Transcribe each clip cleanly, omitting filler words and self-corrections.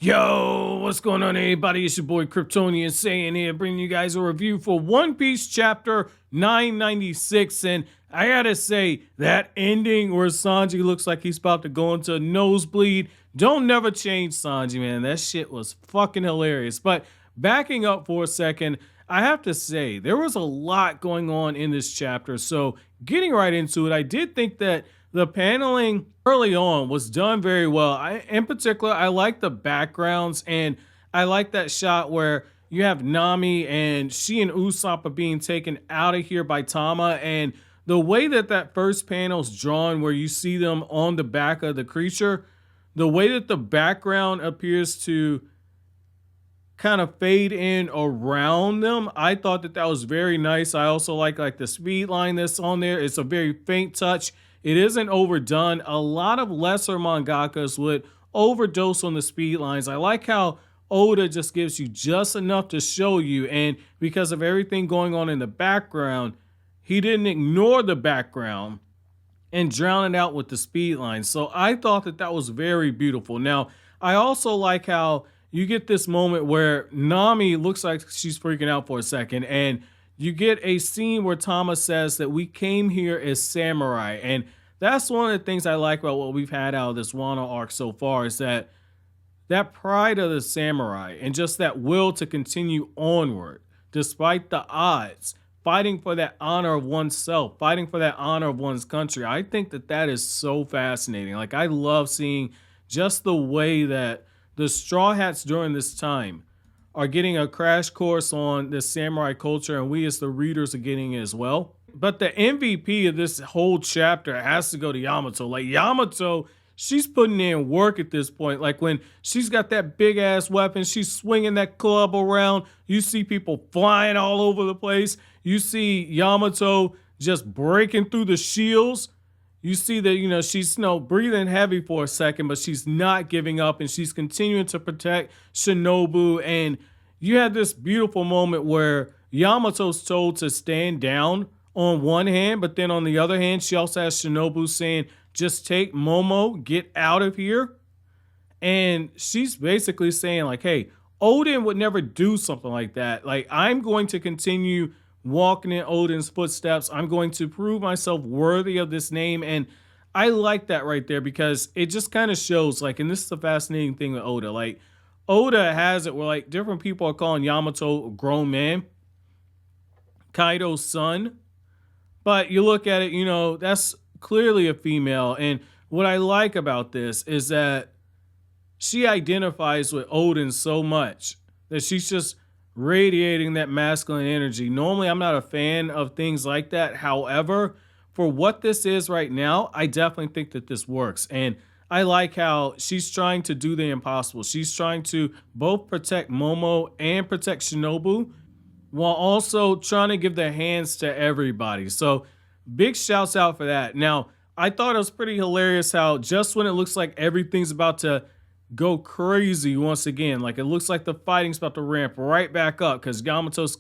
Yo, what's going on, everybody? It's your boy Kryptonian saying here, bringing you guys a review for One Piece chapter 996. And I gotta say, that ending where Sanji looks like he's about to go into a nosebleed, don't never change Sanji, man. That shit was fucking hilarious. But backing up for a second, I have to say, there was a lot going on in this chapter. So getting right into it, I did think that the paneling early on was done very well. In particular, I like the backgrounds, and I like that shot where you have Nami and she and Usopp are being taken out of here by Tama, and the way that that first panel's drawn where you see them on the back of the creature, the way that the background appears to kind of fade in around them, I thought that that was very nice. I also like the speed line that's on there. It's a very faint touch. It isn't overdone. A lot of lesser mangakas would overdose on the speed lines. I like how Oda just gives you just enough to show you, and because of everything going on in the background, he didn't ignore the background and drown it out with the speed lines. So I thought that that was very beautiful. Now, I also like how you get this moment where Nami looks like she's freaking out for a second, and you get a scene where Tama says that we came here as samurai. And that's one of the things I like about what we've had out of this Wano arc so far, is that pride of the samurai and just that will to continue onward despite the odds, fighting for that honor of oneself, fighting for that honor of one's country. I think that that is so fascinating. Like, I love seeing just the way that the Straw Hats during this time are getting a crash course on the samurai culture, and we as the readers are getting it as well. But the MVP of this whole chapter has to go to Yamato. Like, Yamato, she's putting in work at this point. Like, when she's got that big ass weapon, she's swinging that club around. You see people flying all over the place. You see Yamato just breaking through the shields. You see that, she's breathing heavy for a second, but she's not giving up, and she's continuing to protect Shinobu. And you had this beautiful moment where Yamato's told to stand down on one hand, but then on the other hand, she also has Shinobu saying, just take Momo, get out of here. And she's basically saying, like, hey, Odin would never do something like that. Like, I'm going to continue walking in Odin's footsteps. I'm going to prove myself worthy of this name. And I like that right there, because it just kind of shows, like, and this is the fascinating thing with Oda, like, Oda has it where, like, different people are calling Yamato a grown man, Kaidou's son. But you look at it, that's clearly a female. And what I like about this is that she identifies with Odin so much that she's just radiating that masculine energy. Normally, I'm not a fan of things like that. However, for what this is right now, I definitely think that this works. And I like how she's trying to do the impossible. She's trying to both protect Momo and protect Shinobu, while also trying to give the hands to everybody. So big shouts out for that. Now, I thought it was pretty hilarious how just when it looks like everything's about to go crazy once again, like it looks like the fighting's about to ramp right back up because Yamato's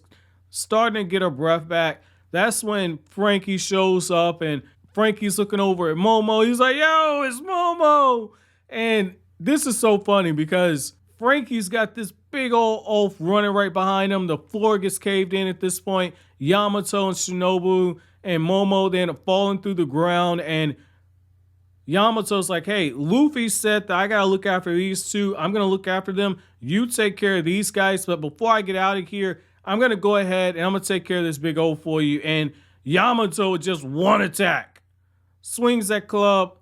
starting to get her breath back, that's when Franky shows up, and Franky's looking over at Momo. He's like, yo, it's Momo. And this is so funny because Franky's got this big old oaf running right behind him. The floor gets caved in at this point. Yamato and Shinobu and Momo then are falling through the ground, and Yamato's like, hey, Luffy said that I gotta look after these two. I'm gonna look after them. You take care of these guys, but before I get out of here, I'm gonna go ahead and I'm gonna take care of this big old for you. And Yamato with just one attack swings that club.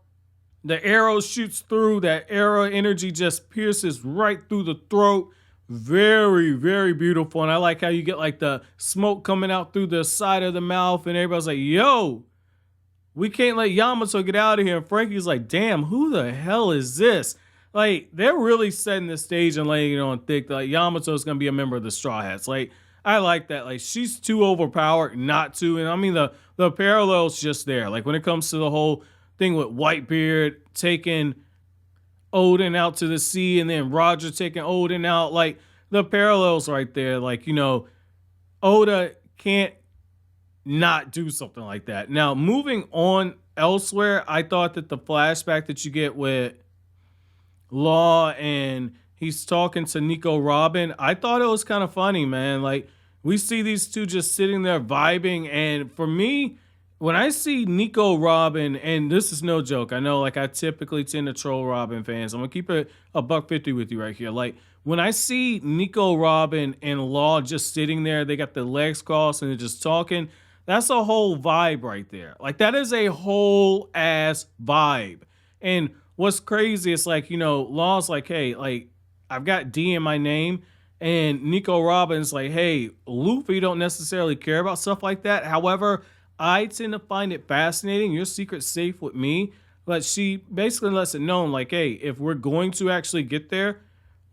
The arrow shoots through. That arrow energy just pierces right through the throat. Very, very beautiful. And I like how you get like the smoke coming out through the side of the mouth, and everybody's like, yo, we can't let Yamato get out of here. And Franky's like, damn, who the hell is this? Like, they're really setting the stage and laying it on thick. Like, Yamato's going to be a member of the Straw Hats. Like, I like that. Like, she's too overpowered not to. And I mean, the parallel's just there. Like, when it comes to the whole thing with Whitebeard taking Odin out to the sea, and then Roger taking Odin out, like, the parallels right there. Like, Oda can't not do something like that. Now, moving on elsewhere, I thought that the flashback that you get with Law and he's talking to Nico Robin. I thought it was kind of funny, man. Like, we see these two just sitting there vibing. And for me, when I see Nico Robin, and this is no joke, I know, like, I typically tend to troll Robin fans. I'm gonna keep it a $150 with you right here. Like, when I see Nico Robin and Law just sitting there, they got their legs crossed and they're just talking. That's a whole vibe right there. Like, that is a whole ass vibe. And what's crazy is, like, Law's like, hey, like, I've got D in my name. And Nico Robin's like, hey, Luffy don't necessarily care about stuff like that. However, I tend to find it fascinating. Your secret's safe with me. But she basically lets it known, like, hey, if we're going to actually get there,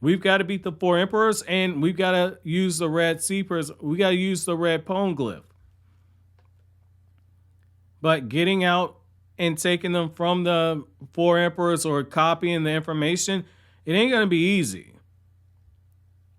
we've got to beat the 4 Emperors and we've got to use the Red Seepers. We got to use the Red Poneglyph. But getting out and taking them from the 4 Emperors or copying the information, it ain't going to be easy.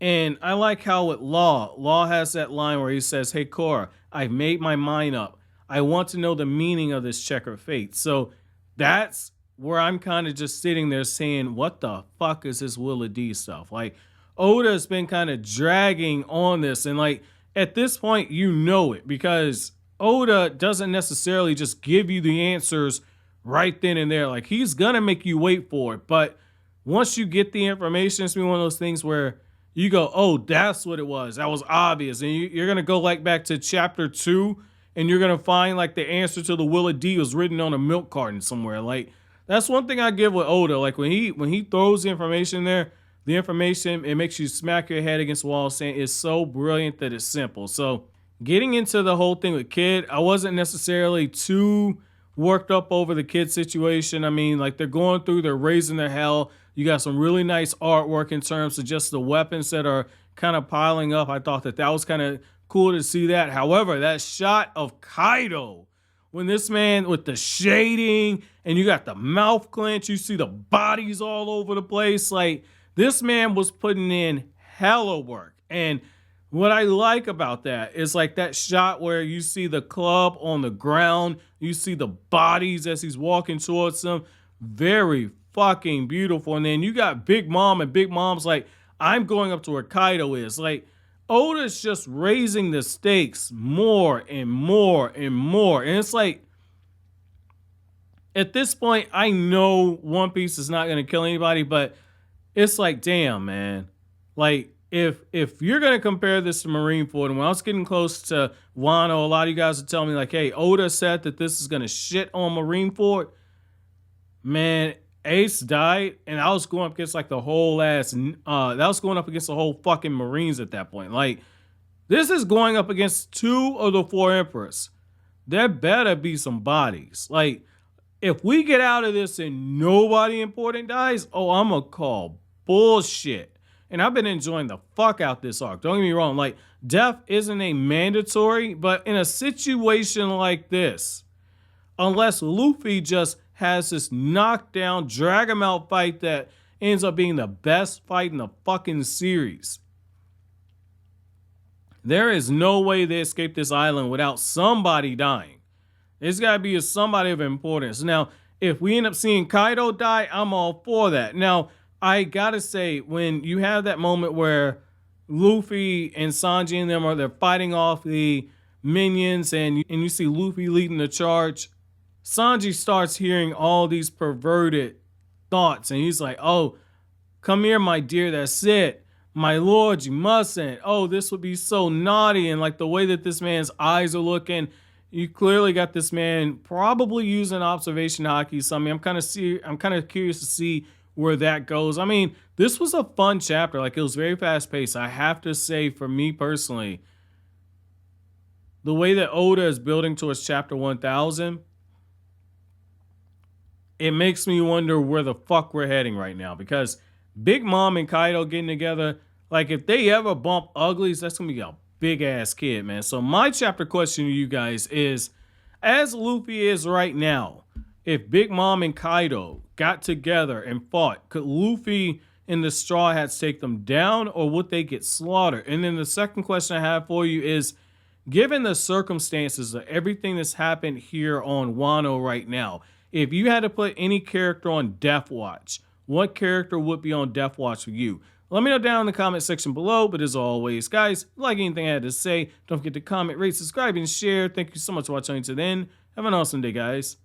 And I like how with Law has that line where he says, hey, Korra, I've made my mind up. I want to know the meaning of this checkered fate. So that's where I'm kind of just sitting there saying, what the fuck is this Willa D stuff? Like, Oda's been kind of dragging on this. And, like, at this point, you know it, because Oda doesn't necessarily just give you the answers right then and there. Like, he's going to make you wait for it. But once you get the information, it's been one of those things where you go, oh, that's what it was. That was obvious. And you're going to go, like, back to chapter 2, and you're going to find, like, the answer to the Willa D was written on a milk carton somewhere. Like, that's one thing I give with Oda. Like, when he throws the information there, the information, it makes you smack your head against the wall saying it's so brilliant that it's simple. So getting into the whole thing with Kid, I wasn't necessarily too worked up over the Kid situation. I mean, like, they're going through, they're raising their hell. You got some really nice artwork in terms of just the weapons that are kind of piling up. I thought that was kind of cool to see that. However, that shot of Kaidou, when this man with the shading and you got the mouth clench, you see the bodies all over the place. Like, this man was putting in hella work. And what I like about that is, like, that shot where you see the club on the ground, you see the bodies as he's walking towards them. Very fucking beautiful. And then you got Big Mom, and Big Mom's like, I'm going up to where Kaidou is. Like, Oda's just raising the stakes more and more and more. And it's like, at this point, I know One Piece is not going to kill anybody, but it's like, damn, man. Like, if you're going to compare this to Marineford, and when I was getting close to Wano, a lot of you guys would tell me, like, hey, Oda said that this is going to shit on Marineford. Man, Ace died, and I was going up against, like, the whole ass, that was going up against the whole fucking Marines at that point. Like, this is going up against 2 of the 4 Emperors. There better be some bodies. Like, if we get out of this and nobody important dies, oh, I'm gonna call bullshit. And I've been enjoying the fuck out this arc. Don't get me wrong. Like, death isn't a mandatory, but in a situation like this, unless Luffy just has this knockdown, drag him out fight that ends up being the best fight in the fucking series, there is no way they escape this island without somebody dying. There's got to be somebody of importance. Now, if we end up seeing Kaidou die, I'm all for that. Now, I gotta say, when you have that moment where Luffy and Sanji and them they're fighting off the minions, and you see Luffy leading the charge, Sanji starts hearing all these perverted thoughts, and he's like, oh, come here, my dear, that's it. My lord, you mustn't. Oh, this would be so naughty. And, like, the way that this man's eyes are looking, you clearly got this man probably using observation hockey. So, I mean, I'm kind of curious to see where that goes. I mean, this was a fun chapter. Like, it was very fast paced. I have to say, for me personally, the way that Oda is building towards chapter 1000, it makes me wonder where the fuck we're heading right now. Because Big Mom and Kaidou getting together, like, if they ever bump uglies, that's gonna be a big ass kid, man. So my chapter question to you guys is, as Luffy is right now, if Big Mom and Kaidou got together and fought, could Luffy and the Straw Hats take them down, or would they get slaughtered? And then the second question I have for you is, given the circumstances of everything that's happened here on Wano right now, if you had to put any character on Death Watch, what character would be on Death Watch for you? Let me know down in the comment section below. But as always, guys, if you like anything I had to say, don't forget to comment, rate, subscribe, and share. Thank you so much for watching until then. Have an awesome day, guys.